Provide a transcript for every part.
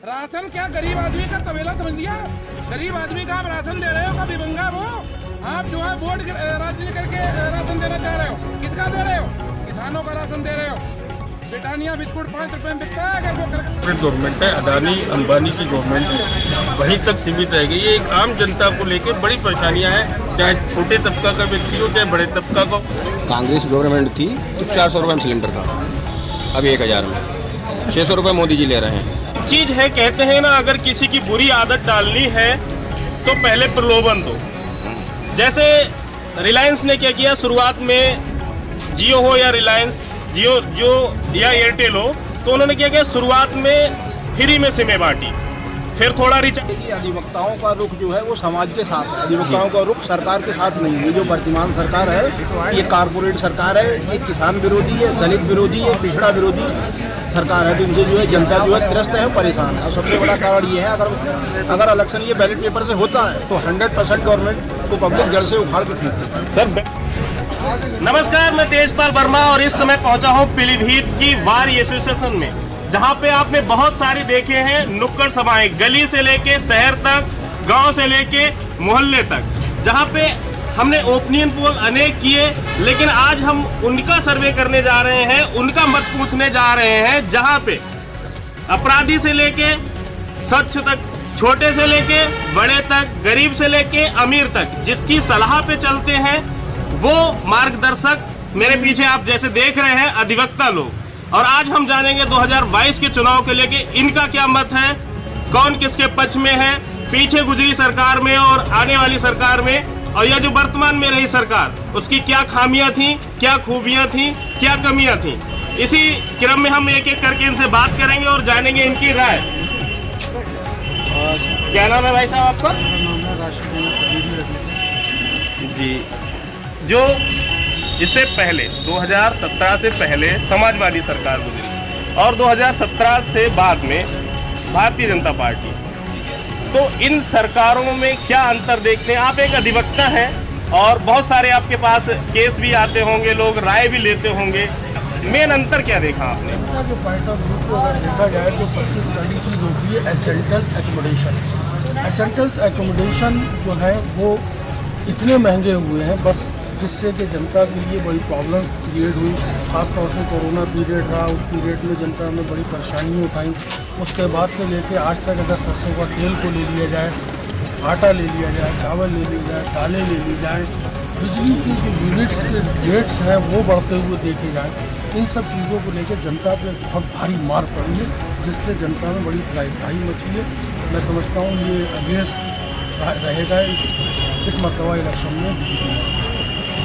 Ration क्या गरीब आदमी का तबेला समझ लिया? गरीब आदमी का आप राशन दे रहे हो, कभी बंगा वो आप जो है वोट राजनीति करके राशन देना चाह रहे हो। किसका दे रहे हो? किसानों का राशन दे रहे हो। ब्रिटानिया बिस्कुट 5 रुपए में बिकता है। अगर वो गवर्नमेंट है, अडानी अंबानी की गवर्नमेंट है, वहीं तक सीमित रह गई है। एक आम जनता को लेकर बड़ी परेशानियां हैं, चाहे छोटे तबका का व्यक्ति हो, चाहे बड़े तबका को। कांग्रेस गवर्नमेंट थी तो 400 रुपये में सिलेंडर था, अभी 1000 में 600 रुपये मोदी जी ले रहे हैं। चीज है, कहते हैं ना, अगर किसी की बुरी आदत डालनी है तो पहले प्रलोभन दो। जैसे रिलायंस ने क्या किया, शुरुआत में जियो हो या रिलायंस जियो या एयरटेल हो, तो उन्होंने क्या किया, शुरुआत में फ्री में सिमें बांटी, फिर थोड़ा रिचार्ज। अधिवक्ताओं का रुख जो है वो समाज के साथ है, अधिवक्ताओं का रुख सरकार के साथ नहीं है। जो वर्तमान सरकार है ये कारपोरेट सरकार है, ये किसान विरोधी है, दलित विरोधी है, पिछड़ा विरोधी सरकार है। तो इनसे जो है जनता जो है त्रस्त है, परेशान है। और सबसे बड़ा कारण ये है, अगर इलेक्शन ये बैलेट पेपर से होता है तो 100% गवर्नमेंट को पब्लिक जड़ से उखाड़ के फेंकती है। सर नमस्कार, मैं तेजपाल वर्मा और इस समय पहुंचा हूं पीलीभीत की वार एसोसिएशन में, जहां पे आपने बहुत सारी देखे हैं नुक्कड़ सभाएं, गली से लेके शहर तक, गांव से लेके मोहल्ले तक, जहां पे हमने ओपिनियन पोल अनेक किए। लेकिन आज हम उनका सर्वे करने जा रहे हैं, उनका मत पूछने जा रहे हैं, जहां पे अपराधी से लेके स्वच्छ तक, छोटे से लेके बड़े तक, गरीब से लेके अमीर तक, जिसकी सलाह पे चलते हैं वो मार्गदर्शक मेरे पीछे आप जैसे देख रहे हैं अधिवक्ता लोग। और आज हम जानेंगे 2022 के चुनाव के लेके इनका क्या मत है, कौन किसके पक्ष में है, पीछे गुजरी सरकार में और आने वाली सरकार में, और यह जो वर्तमान में रही सरकार उसकी क्या खामियां थी, क्या खूबियां थी, क्या कमियां थी। इसी क्रम में हम एक एक करके इनसे बात करेंगे और जानेंगे इनकी राय। क्या नाम है भाई साहब आपका? जी, जो इससे पहले 2017 से पहले समाजवादी सरकार गुजरी और 2017 से बाद में भारतीय जनता पार्टी, तो इन सरकारों में क्या अंतर देखते हैं? आप एक अधिवक्ता हैं और बहुत सारे आपके पास केस भी आते होंगे, लोग राय भी लेते होंगे, मेन अंतर क्या देखा आपने? जो पॉइंट ऑफ व्यू को अगर देखा जाए तो सबसे पहली चीज़ होती है एसेंशियल एकोमोडेशन। एसेंशियल एकोमोडेशन जो है वो इतने महंगे हुए हैं बस, जिससे कि जनता के लिए बड़ी प्रॉब्लम क्रिएट हुई। ख़ासतौर से कोरोना पीरियड रहा, उस पीरियड में जनता में बड़ी परेशानी उठाई। उसके बाद से लेके आज तक अगर सरसों का तेल को ले लिया जाए, आटा ले लिया जाए, चावल ले लिया जाए, दालें ले ली जाए, बिजली की जो यूनिट्स के रेट्स हैं वो बढ़ते हुए देखे जाए, इन सब चीज़ों को लेकर जनता पे बहुत भारी मार पड़ी है, जिससे जनता में बड़ी त्राही मची है। मैं समझता हूँ ये अगेंस्ट रहेगा इस मरतबा इलेक्शन में।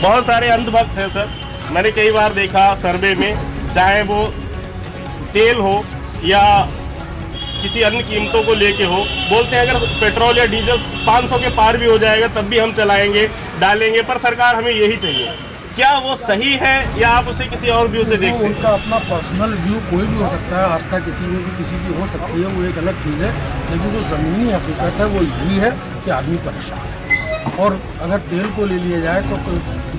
बहुत सारे अंधभक्त हैं सर, मैंने कई बार देखा सर्वे में, चाहे वो तेल हो या किसी अन्य कीमतों को लेके हो, बोलते हैं अगर पेट्रोल या डीजल 500 के पार भी हो जाएगा तब भी हम चलाएंगे, डालेंगे, पर सरकार हमें यही चाहिए। क्या वो सही है या आप उसे किसी और व्यू से देखते हैं? उनका अपना पर्सनल व्यू कोई भी हो सकता है, आस्था किसी में भी किसी की हो सकती है, वो एक अलग चीज़ है। लेकिन जो ज़मीनी हकीकत है वो यही है कि आदमी परेशान है। और अगर तेल को ले लिया जाए तो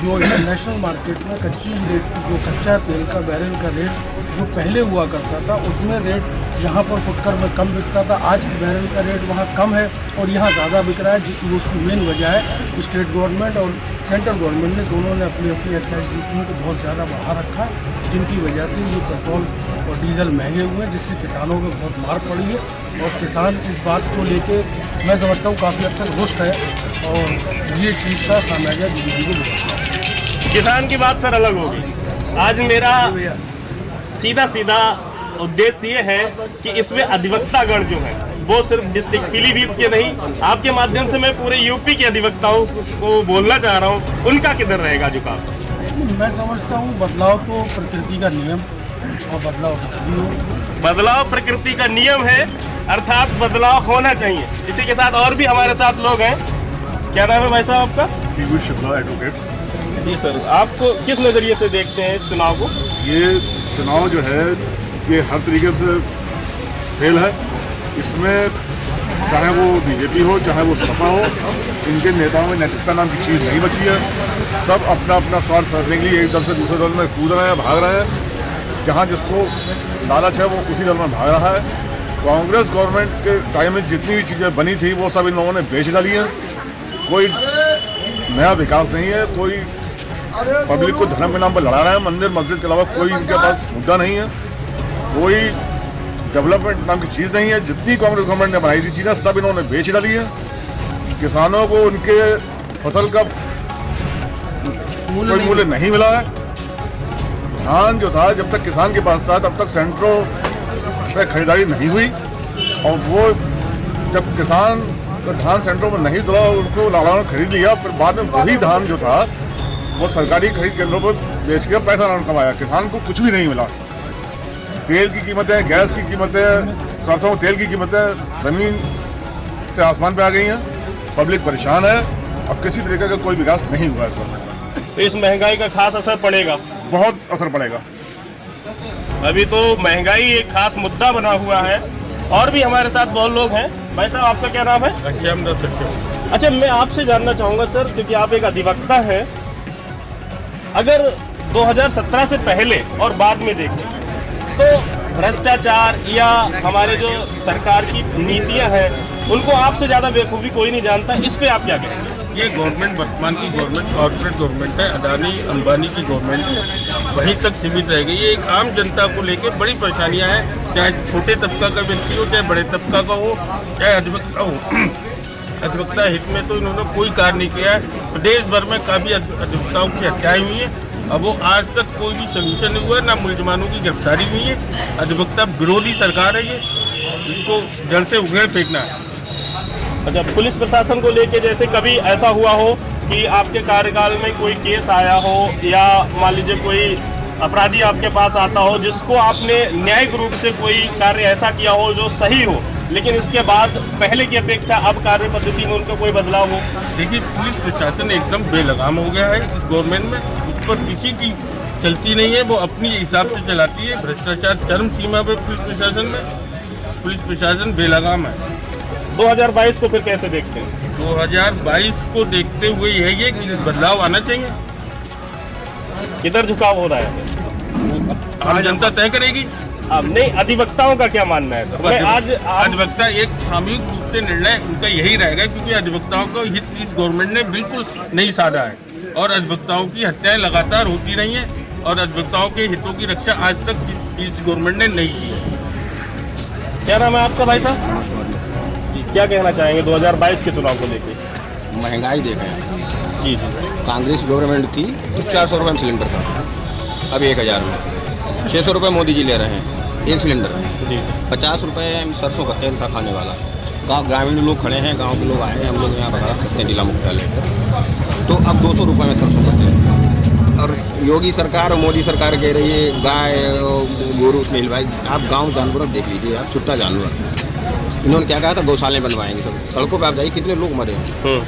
जो इंटरनेशनल मार्केट में जो कच्चा तेल का बैरल का रेट जो पहले हुआ करता था, उसमें रेट यहाँ पर फुटकर में कम बिकता था, आज बैरल का रेट वहाँ कम है और यहाँ ज़्यादा बिक रहा है। उसकी मेन वजह है स्टेट गवर्नमेंट और सेंट्रल गवर्नमेंट ने दोनों ने अपनी एक्साइज ड्यूटी को बहुत ज़्यादा बढ़ा रखा है, जिनकी वजह से ये पेट्रोल और डीजल महंगे हुए हैं, जिससे किसानों को बहुत मार पड़ी है। और किसान इस बात को लेके मैं समझता हूँ काफ़ी हद तक रुष्ट है और ये चीज़ का खामियाजा जिंदगी को भुगतना है। किसान की बात सर अलग होगी। आज मेरा सीधा उद्देश्य ये है कि इसमें अधिवक्तागण जो है वो सिर्फ डिस्ट्रिक्ट पीलीभीत के नहीं, आपके माध्यम से मैं पूरे यूपी के अधिवक्ताओं को बोलना चाह रहा हूँ, उनका किधर रहेगा झुकाव? मैं समझता हूँ बदलाव तो प्रकृति का नियम और बदलाव प्रकृति का नियम है, अर्थात बदलाव होना चाहिए। इसी के साथ और भी हमारे साथ लोग हैं। क्या नाम है भाई साहब आपका? पीयूष शुक्ला, एडवोकेट। जी सर, आप किस नज़रिए से देखते हैं इस चुनाव को? ये चुनाव जो है ये हर तरीके से फेल है। इसमें चाहे वो बीजेपी हो चाहे वो सपा हो, इनके नेताओं में नैतिकता नाम की चीज़ नहीं बची है। सब अपना अपना स्वार्थ साधने के लिए एक दल से दूसरे दल में कूद रहे हैं, भाग रहे हैं। जहाँ जिसको लालच है वो उसी दल में भाग रहा है। कांग्रेस गवर्नमेंट के टाइम में जितनी भी चीज़ें बनी थी वो सब इन लोगों ने बेच डाली हैं। कोई नया विकास नहीं है, कोई पब्लिक को धर्म के नाम पर लड़ा रहा है। मंदिर मस्जिद के अलावा कोई इनके पास मुद्दा नहीं है, कोई डेवलपमेंट नाम की चीज़ नहीं है। जितनी कांग्रेस गवर्नमेंट ने बनाई थी चीज़ें सब इन्होंने बेच डाली है। किसानों को उनके फसल का कोई मूल्य नहीं मिला है। धान जो था जब तक किसान के पास था तब तक सेंट्रो पे खरीदारी नहीं हुई, और वो जब किसान का धान सेंट्रो में नहीं तुला उनको लाला ने खरीद लिया। फिर बाद में वही धान जो था वो सरकारी खरीद केंद्रों पर बेच के पैसा कमाया। किसान को कुछ भी नहीं मिला। तेल की कीमतें, गैस की कीमतें, सरसों तेल की कीमतें ज़मीन से आसमान पे आ गई हैं। पब्लिक परेशान है। अब किसी तरीके का कोई विकास नहीं हुआ इस वक्त। तो इस महंगाई का खास असर पड़ेगा, बहुत असर पड़ेगा। अभी तो महंगाई एक खास मुद्दा बना हुआ है। और भी हमारे साथ बहुत लोग हैं। भाई साहब, आपका क्या नाम है? अच्छा, मैं आपसे जानना चाहूँगा सर, क्योंकि आप एक अधिवक्ता हैं, अगर 2017 से पहले और बाद में देखें तो भ्रष्टाचार या हमारे जो सरकार की नीतियां हैं उनको आपसे ज़्यादा बेखूबी कोई नहीं जानता, इस पे आप क्या कहेंगे? ये गवर्नमेंट, वर्तमान की गवर्नमेंट कॉर्पोरेट गवर्नमेंट है, अदानी अंबानी की गवर्नमेंट है, वहीं तक सीमित रह गई। ये एक आम जनता को लेकर बड़ी परेशानियां हैं, चाहे छोटे तबका का व्यक्ति हो, चाहे बड़े तबका का हो, चाहे अधिवक्ता हो। अधिवक्ता हित में तो इन्होंने कोई कार्य नहीं किया है। प्रदेश भर में काफ़ी अधिवक्ताओं की हत्याएं हुई हैं, अब वो आज तक कोई भी सोल्यूशन नहीं हुआ, ना मुलजमानों की गिरफ्तारी हुई है। अधिवक्ता विरोधी सरकार है ये, इसको जड़ से उखड़ फेंकना है। अच्छा, पुलिस प्रशासन को लेके जैसे कभी ऐसा हुआ हो कि आपके कार्यकाल में कोई केस आया हो या मान लीजिए कोई अपराधी आपके पास आता हो जिसको आपने न्यायिक रूप से कोई कार्य ऐसा किया हो जो सही हो, लेकिन इसके बाद पहले की अपेक्षा अब कार्य पद्धति में उनका कोई बदलाव हो? देखिए, पुलिस प्रशासन एकदम बेलगाम हो गया है इस गवर्नमेंट में, उस पर किसी की चलती नहीं है, वो अपनी हिसाब से चलाती है। भ्रष्टाचार चरम सीमा पर पुलिस प्रशासन बेलगाम है। 2022 को फिर कैसे देखते हैं? 2022 को देखते हुए यही है कि बदलाव आना चाहिए। किधर झुकाव हो रहा है? आम जनता तय करेगी। अब नहीं, अधिवक्ताओं का क्या मानना है सर? अधिवक्ता एक सामूहिक रूप से निर्णय उनका यही रहेगा, क्योंकि अधिवक्ताओं का हित इस गवर्नमेंट ने बिल्कुल नहीं साधा है, और अधिवक्ताओं की हत्याएं लगातार होती रही हैं, और अधिवक्ताओं के हितों की रक्षा आज तक इस गवर्नमेंट ने नहीं की है। क्या नाम है आपका भाई साहब? जी, क्या कहना चाहेंगे 2022 के चुनाव को लेकर? महंगाई देखें जी, कांग्रेस गवर्नमेंट थी तो 400 रुपये में सिलेंडर था, अब 1000 में। 600 रुपये मोदी जी ले रहे हैं एक सिलेंडर। जी, 50 रुपये सरसों का तेल था खाने वाला। गाँव ग्रामीण लोग खड़े हैं, गांव के लोग आए हैं, हम लोग यहाँ बता सकते हैं जिला मुख्यालय पर, तो अब 200 रुपये में सरसों का तेल। और योगी सरकार और मोदी सरकार कह रही है गाय गोरू उसमें हिलवाई। आप गाँव जानवर देख लीजिए, आप छुट्टा जानवर। इन्होंने क्या कहा था, गौशालें बनवाएंगे। सब सड़कों पर आप जाइए, कितने लोग मरे हैं,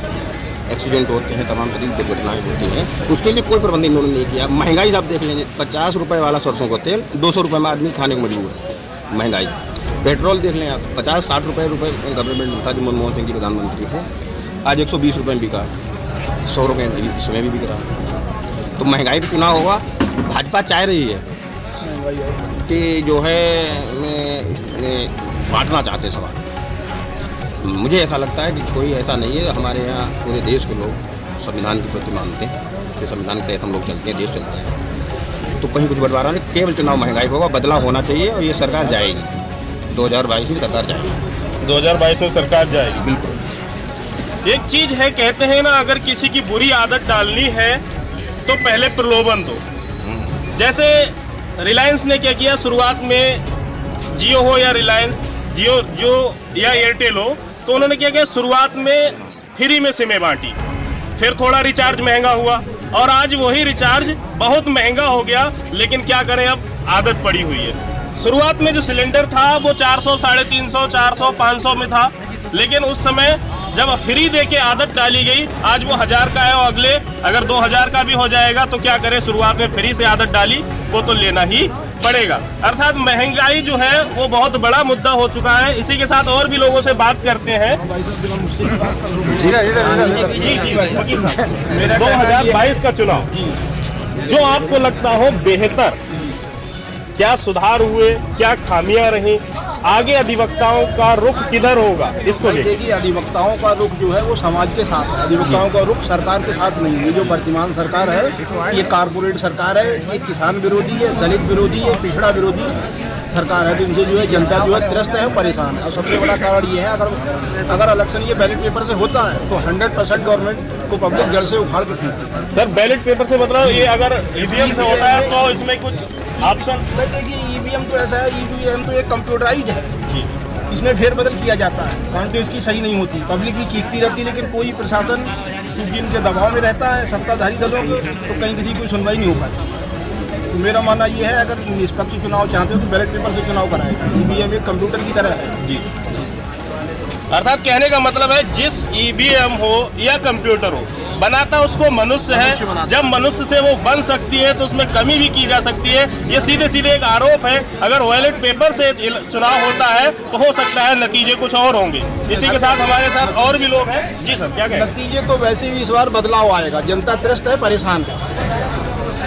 एक्सीडेंट होते हैं, तमाम तरीके की दुर्घटनाएं होती हैं, उसके लिए कोई प्रबंध इन्होंने नहीं किया। महंगाई आप देख लेंगे, 50 रुपये वाला सरसों का तेल 200 रुपये में आदमी खाने को मजबूर है। महंगाई। पेट्रोल देख लें आप, 50-60 रुपये गवर्नमेंट था जो मनमोहन सिंह जी प्रधानमंत्री थे, आज 120 रुपये में बिका है, 100 रुपये इस समय भी बिक रहा है। तो महंगाई का चुनाव होगा। भाजपा चाह रही है कि जो है बांटना चाहते सवाल। मुझे ऐसा लगता है कि कोई ऐसा नहीं है। हमारे यहाँ पूरे देश के लोग संविधान के प्रति मानते हैं, उसके संविधान के तहत हम लोग चलते हैं, देश चलता है। तो कहीं कुछ बंटवारा नहीं, केवल चुनाव महंगाई होगा, बदलाव होना चाहिए, और ये सरकार जाएगी। 2022 में सरकार जाएगी। 2022 में सरकार जाएगी, बिल्कुल। एक चीज है, कहते हैं ना, अगर किसी की बुरी आदत डालनी है तो पहले प्रलोभन दो। जैसे रिलायंस ने क्या किया, शुरुआत में जियो हो या रिलायंस, जियो या एयरटेल हो, तो उन्होंने क्या किया, शुरुआत में फ्री में सिमें बांटी, फिर थोड़ा रिचार्ज महंगा हुआ, और आज वही रिचार्ज बहुत महंगा हो गया। लेकिन क्या करें, अब आदत पड़ी हुई है। शुरुआत में जो सिलेंडर था वो 400, 350, 400, 500 में था, लेकिन उस समय जब फ्री दे के आदत डाली गई, आज वो 1000 का है, और अगले अगर 2000 का भी हो जाएगा तो क्या करें, शुरुआत में फ्री से आदत डाली, वो तो लेना ही पड़ेगा। अर्थात महंगाई जो है वो बहुत बड़ा मुद्दा हो चुका है। इसी के साथ और भी लोगों से बात करते हैं। जी, 2022 का चुनाव जो आपको लगता हो बेहतर, क्या सुधार हुए, क्या खामियां रही, आगे अधिवक्ताओं का रुख किधर होगा, इसको लेकर? देखिए, अधिवक्ताओं का रुख जो है वो समाज के साथ है। अधिवक्ताओं का रुख सरकार के साथ नहीं है। ये जो वर्तमान सरकार है ये कारपोरेट सरकार है, ये किसान विरोधी है, दलित विरोधी है, पिछड़ा विरोधी सरकार है। तो इनसे जो है जनता जो है त्रस्त है, परेशान है। और सबसे बड़ा कारण ये है, अगर इलेक्शन ये बैलेट पेपर से होता है तो 100% गवर्नमेंट को पब्लिक जड़ से उखाड़ के फेंकती। सर बैलेट पेपर से मतलब ये अगर ईवीएम से होता है तो इसमें कुछ ऑप्शन? नहीं, देखिए, ईवीएम तो ऐसा है, ईवीएम तो एक कंप्यूटराइज है, इसमें फेरबदल किया जाता है, काउंटिंग इसकी सही नहीं होती, पब्लिक भी चीखती रहती है, लेकिन कोई प्रशासन क्योंकि इनके दबाव में रहता है सत्ताधारी दलों के, तो कहीं किसी की सुनवाई नहीं हो पाती। तो मेरा मानना ये है, अगर निष्पक्ष चुनाव चाहते हो तो बैलेट पेपर से चुनाव कराएगा। ईवीएम एक कंप्यूटर की तरह है। जी, अर्थात कहने का मतलब है जिस ईवीएम हो या कंप्यूटर हो, बनाता उसको मनुष्य है। जब मनुष्य से वो बन सकती है तो उसमें कमी भी की जा सकती है। ये सीधे सीधे एक आरोप है। अगर बैलेट पेपर से चुनाव होता है तो हो सकता है नतीजे कुछ और होंगे। इसी के साथ हमारे साथ और भी लोग हैं। जी सर, क्या कहें? नतीजे तो वैसे भी इस बार बदलाव आएगा। जनता त्रस्त है, परेशान है,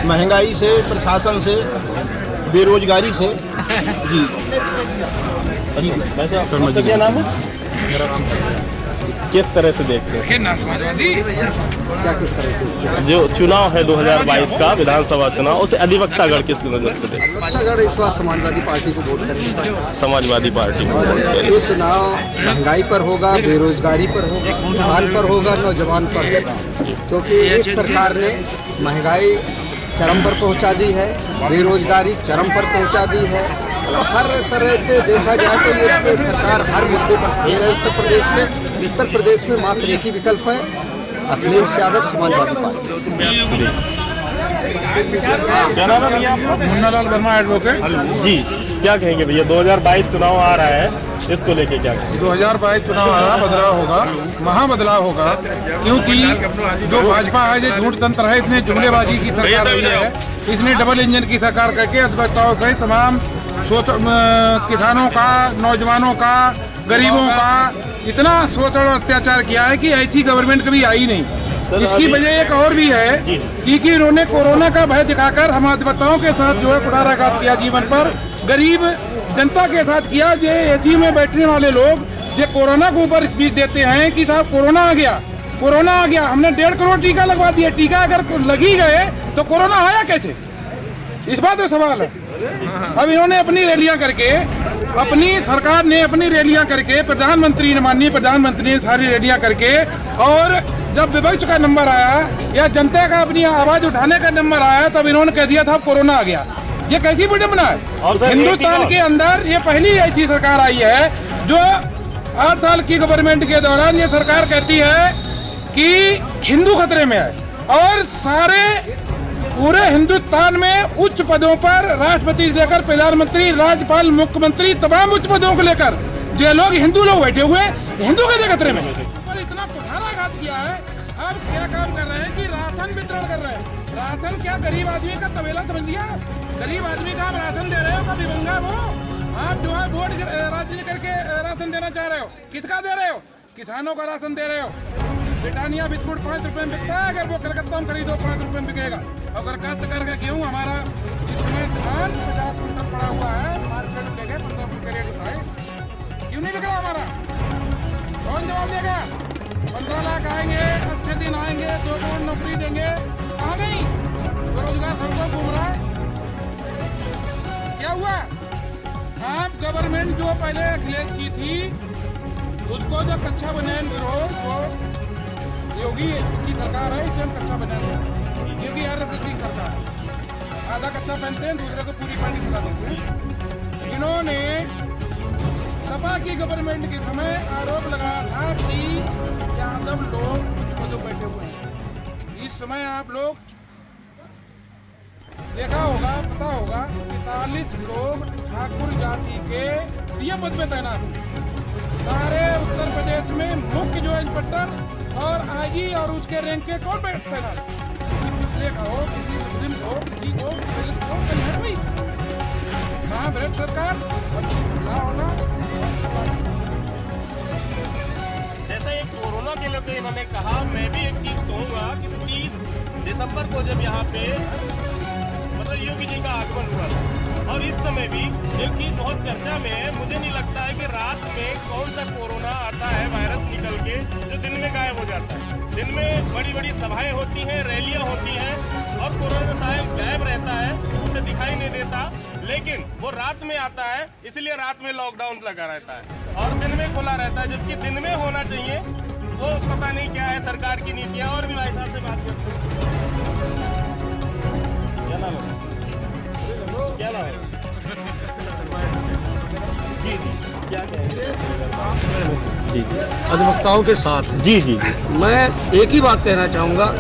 महंगाई से, प्रशासन से, बेरोजगारी से। जी, वैसे आपका क्या नाम है? किस तरह से देखते हैं क्या किस तरह से जो चुनाव है 2022 का विधानसभा चुनाव, उसे अधिवक्तागण किस नजर से देखते हैं? अधिवक्तागण इस बार समाजवादी पार्टी को वोट करेंगे। समाजवादी पार्टी को और वोट करेंगे। ये चुनाव महंगाई पर होगा, बेरोजगारी पर होगा, किसान पर होगा, नौजवान पर होगा, क्योंकि इस सरकार ने महंगाई चरम पर पहुंचा दी है, बेरोजगारी चरम पर पहुंचा दी है। मतलब हर तरह से देखा जाए तो ये सरकार हर मुद्दे पर फेल है। उत्तर प्रदेश में मात्र एक ही विकल्प है, अखिलेश यादव, समाजवादी पार्टी। क्या नाम है भैया आपका? मुन्नालाल वर्मा एडवोकेट। जी, क्या कहेंगे भैया? 2022 चुनाव आ रहा है, इसको लेके क्या कहेंगे? 2022 चुनाव आ रहा, बदलाव होगा, महाबदलाव होगा, क्योंकि जो भाजपा है ये झूठ तंत्र है, इसने जुमलेबाजी की सरकार रही है, इसने डबल इंजन की सरकार करके अधिवक्ताओं से तमाम किसानों का, नौजवानों का, गरीबों का इतना शोषण और अत्याचार किया है कि ऐसी गवर्नमेंट कभी आई नहीं। इसकी वजह एक और भी है कि इन्होंने कोरोना का भय दिखाकर हम अधिवक्ताओं के साथ जो है कुठाराघात किया, जीवन पर गरीब जनता के साथ किया। जो एसी में बैठने वाले लोग जो कोरोना के ऊपर स्पीच देते हैं कि साहब कोरोना आ गया, कोरोना आ गया, हमने 1.5 करोड़ टीका लगवा दिया। टीका अगर लगी गए तो कोरोना आया कैसे? इस बात का सवाल है। अब इन्होंने अपनी रैलियां करके, अपनी सरकार ने अपनी रैलियां करके, प्रधानमंत्री ने, माननीय प्रधानमंत्री ने सारी रैलियां करके, और जब विपक्ष का नंबर आया या जनता का अपनी आवाज उठाने का नंबर आया तब इन्होंने कह दिया था कोरोना आ गया। ये कैसी विडंबना है? हिंदुस्तान के अंदर ये पहली ऐसी सरकार आई है जो 8 साल की गवर्नमेंट के दौरान ये सरकार कहती है कि हिंदू खतरे में है, और सारे पूरे हिंदुस्तान में उच्च पदों पर, राष्ट्रपति से लेकर प्रधानमंत्री, राज्यपाल, मुख्यमंत्री, तमाम उच्च पदों को लेकर जो लोग हिंदू लोग बैठे हुए हिंदू के खतरे में। पर इतना कुठाराघात किया है। अब क्या काम कर रहे हैं कि राशन वितरण कर रहे हैं। राशन क्या गरीब आदमी का तबेला समझ लिया? गरीब आदमी का आप राशन दे रहे हो, कभी बंगा वो आप जो है वोट राजनीति करके राशन देना चाह रहे हो। किसका दे रहे हो? किसानों का राशन दे रहे हो। ब्रिटानिया बिस्कुट 5 रुपए में बिकता है, अगर वो कलकत्ता में खरीदो 5 रुपए में बिकेगा। अगर काश्तकार का गेहूँ हमारा इस समय धान 50 कुंटल पड़ा हुआ है, मार्केट में ले गए 15 रुपए रेट बताए, क्यों नहीं बिक रहा हमारा? कौन जवाब देगा? 15 लाख आएंगे, अच्छे दिन आएंगे, 2 करोड़ नौकरी देंगे, कहाँ गई? बेरोजगार सबको घूम रहा है। क्या हुआ? आप गवर्नमेंट जो पहले अखिलेश की थी उसको जो कच्चा बनियान गिरोह जो योगी की सरकार है, इसे हम कच्चा बनियान, योगी आरएसएस की सरकार है, आधा कच्चा पहनते हैं, दूसरे को पूरी पैंटी सिला देते हैं। इन्होंने सपा की गवर्नमेंट के समय आरोप लगाया था कि यादव लोग कुछ पदों बैठे हुए हैं। इस समय आप लोग देखा होगा, पता होगा, 45 लोग ठाकुर जाति के डीएम पद में तैनात हैं। सारे उत्तर प्रदेश में मुख्य जो इंस्पेक्टर और आईजी और उसके रैंक के कौन तैनात? किसी पिछले का हो, किसी मुस्लिम को, किसी को, दलित को, कल्याण हुई। कहाँ भ्रष्ट सरकार? होगा। जैसा ये कोरोना के लेकर इन्होंने कहा, मैं भी एक चीज कहूँगा कि 30 दिसंबर को जब यहाँ पे मतलब योगी जी का आगमन हुआ था, और इस समय भी एक चीज बहुत चर्चा में है, मुझे नहीं लगता है कि रात में कौन सा कोरोना आता है वायरस निकल के जो दिन में गायब हो जाता है। दिन में बड़ी बड़ी सभाएं होती हैं, रैलियां होती हैं और कोरोना शायद गायब रहता है, उसे दिखाई नहीं देता, लेकिन वो रात में आता है, इसलिए रात में लॉकडाउन लगा रहता है और दिन में खुला रहता है, जबकि दिन में होना चाहिए। वो पता नहीं क्या है सरकार की नीतियां। और भी भाई साहब से बात करते हैं। क्या नाम है? क्या नाम है? जी जी, क्या कहेंगे? जी जी, अधिवक्ताओं के साथ हैं। जी जी जी, मैं एक ही बात कहना चाहूँगा,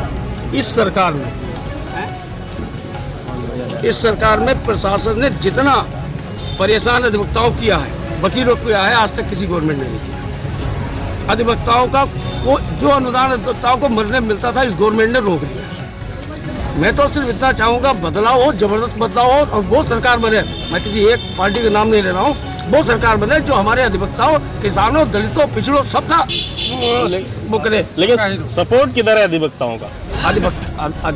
इस सरकार में प्रशासन ने जितना परेशान अधिवक्ताओं किया है, वकीलों को किया है, आज तक किसी गवर्नमेंट ने नहीं किया। अधिवक्ताओं का वो जो अनुदान अधिवक्ताओं को मरने मिलता था, इस गवर्नमेंट ने रोक दिया। मैं तो सिर्फ इतना चाहूँगा, बदलाव हो, जबरदस्त बदलाव हो और वो सरकार बने। मैं किसी एक पार्टी का नाम नहीं ले रहा हूँ, वो सरकार बने जो हमारे अधिवक्ताओं, किसानों, दलितों, पिछड़ों सबका वो करे। लेकिन सपोर्ट किधर है अधिवक्ताओं का?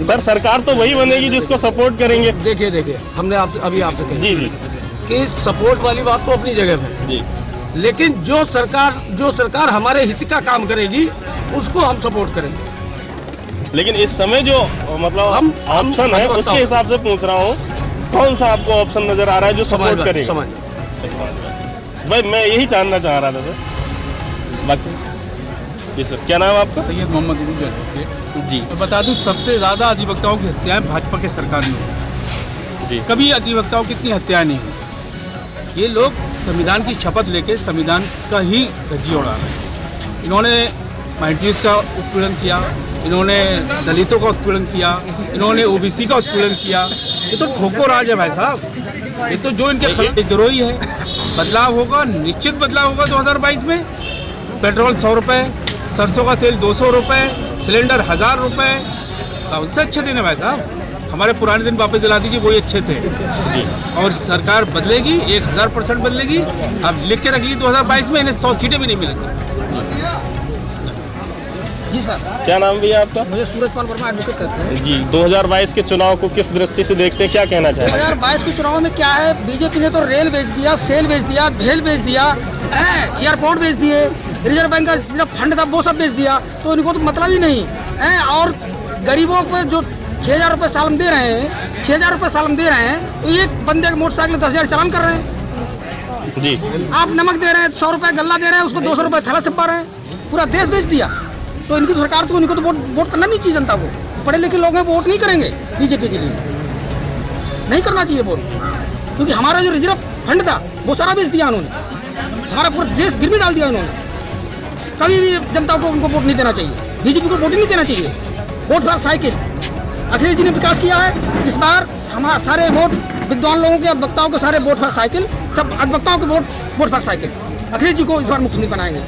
सर सरकार तो वही बनेगी जिसको सपोर्ट करेंगे। देखिए हमने अभी आपसे कही जी जी कि सपोर्ट वाली बात तो अपनी जगह पे जी, लेकिन जो सरकार हमारे हित का काम करेगी उसको हम सपोर्ट करेंगे। लेकिन इस समय जो मतलब हम ऑप्शन है उसके हिसाब से पूछ रहा हूँ, कौन सा आपको ऑप्शन नजर आ रहा है जो सपोर्ट करेगा? भाई मैं यही जानना चाह रहा था सर। बाकी जी सर, क्या नाम है आपका? सैयद मोहम्मद इब्राहिम जी। तो बता दूं, सबसे ज़्यादा अधिवक्ताओं की हत्याएं भाजपा के सरकार में हुई जी। कभी अधिवक्ताओं की इतनी हत्याएं नहीं हुई। ये लोग संविधान की शपथ लेके संविधान का ही धज्जी उड़ा रहे हैं। इन्होंने माइनॉरिटीज़ का उत्पीड़न किया, इन्होंने दलितों का उत्पीड़न किया, इन्होंने ओबीसी का उत्पीड़न किया। ये तो ठोको राज है भाई साहब, ये तो जो इनके देशद्रोही है। बदलाव होगा, निश्चित बदलाव होगा 2022 में। पेट्रोल 100 रुपये, सरसों का तेल 200 रुपये, सिलेंडर 1000 रुपये। उनसे अच्छे दिन है भाई साहब, हमारे पुराने दिन वापस दिला दीजिए, वही अच्छे थे जी। और सरकार बदलेगी, 1000% बदलेगी। अब लिख के रख ली 2022 में इन्हें 100 सीटें भी नहीं मिलेंगी। जी सर, क्या नाम भी है आपका? मुझे सूरजपाल वर्मा एडवोकेट करते हैं जी। 2022 के चुनाव को किस दृष्टि से देखते हैं, क्या कहना चाहेंगे? 2022 के चुनाव में क्या है, बीजेपी ने तो रेल बेच दिया, सेल बेच दिया, भेल बेच दिया, एयरपोर्ट बेच दिए, रिजर्व बैंक का सिर्फ फंड था वो सब बेच दिया, तो इनको तो मतलब ही नहीं है। और गरीबों को जो 6000 रुपये साल में दे रहे हैं, 6000 रुपये साल में दे रहे हैं, तो एक बंदे के मोटरसाइकिल 10,000 चालान कर रहे हैं जी। आप नमक दे रहे हैं, 100 रुपये गल्ला दे रहे हैं, उसको 200 रुपये थैला छपा रहे हैं, पूरा देश बेच दिया। तो इनकी सरकार तो इनको तो वोट करना नहीं चाहिए। जनता को, पढ़े लिखे लोग हैं, वोट नहीं करेंगे बीजेपी के लिए, नहीं करना चाहिए वोट, क्योंकि हमारा जो रिजर्व फंड था वो सारा बेच दिया उन्होंने, हमारा पूरा देश गिरवी डाल दिया उन्होंने। कभी भी जनता को उनको वोट नहीं देना चाहिए, बीजेपी को वोट ही नहीं देना चाहिए। Vote for cycle, Akhilesh ji ने विकास किया है, इस बार हमारे सारे वोट विद्वान लोगों के, वक्ताओं के सारे वोट फॉर साइकिल, सब अधिवक्ताओं के vote for cycle. Akhilesh ji को इस बार मुख्यमंत्री बनाएंगे,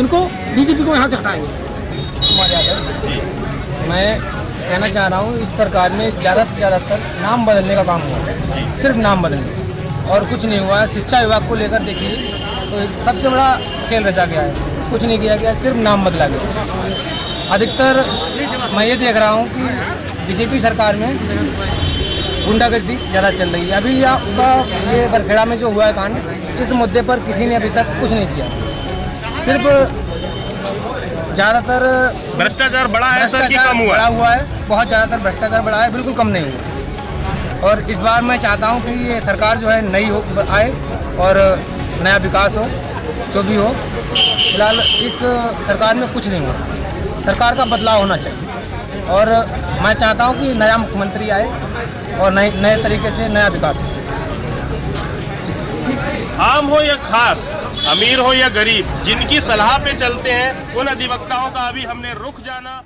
इनको बीजेपी को यहाँ से हटाएंगे। मैं कहना चाह रहा हूँ, इस सरकार में ज़्यादातर नाम बदलने का काम हुआ है, सिर्फ नाम बदलने और कुछ नहीं हुआ है। शिक्षा विभाग को लेकर देखिए तो सबसे बड़ा खेल रचा गया है, कुछ नहीं किया गया, सिर्फ नाम बदला गया। अधिकतर मैं ये देख रहा हूँ कि बीजेपी सरकार में गुंडागर्दी ज़्यादा चल रही है। अभी आपका ये बरखेड़ा में जो हुआ है कांड, इस मुद्दे पर किसी ने अभी तक कुछ नहीं किया, सिर्फ ज़्यादातर भ्रष्टाचार बढ़ा है सर कि कम हुआ है? बहुत ज़्यादातर भ्रष्टाचार बढ़ा है, बिल्कुल कम नहीं हुआ। और इस बार मैं चाहता हूँ कि ये सरकार जो है नई आए और नया विकास हो, जो भी हो। फिलहाल इस सरकार में कुछ नहीं हुआ, सरकार का बदलाव होना चाहिए और मैं चाहता हूँ कि नया मुख्यमंत्री आए और नए तरीके से नया विकास हो। आम हो या खास, अमीर हो या गरीब, जिनकी सलाह पे चलते हैं उन अधिवक्ताओं का अभी हमने रुख जाना।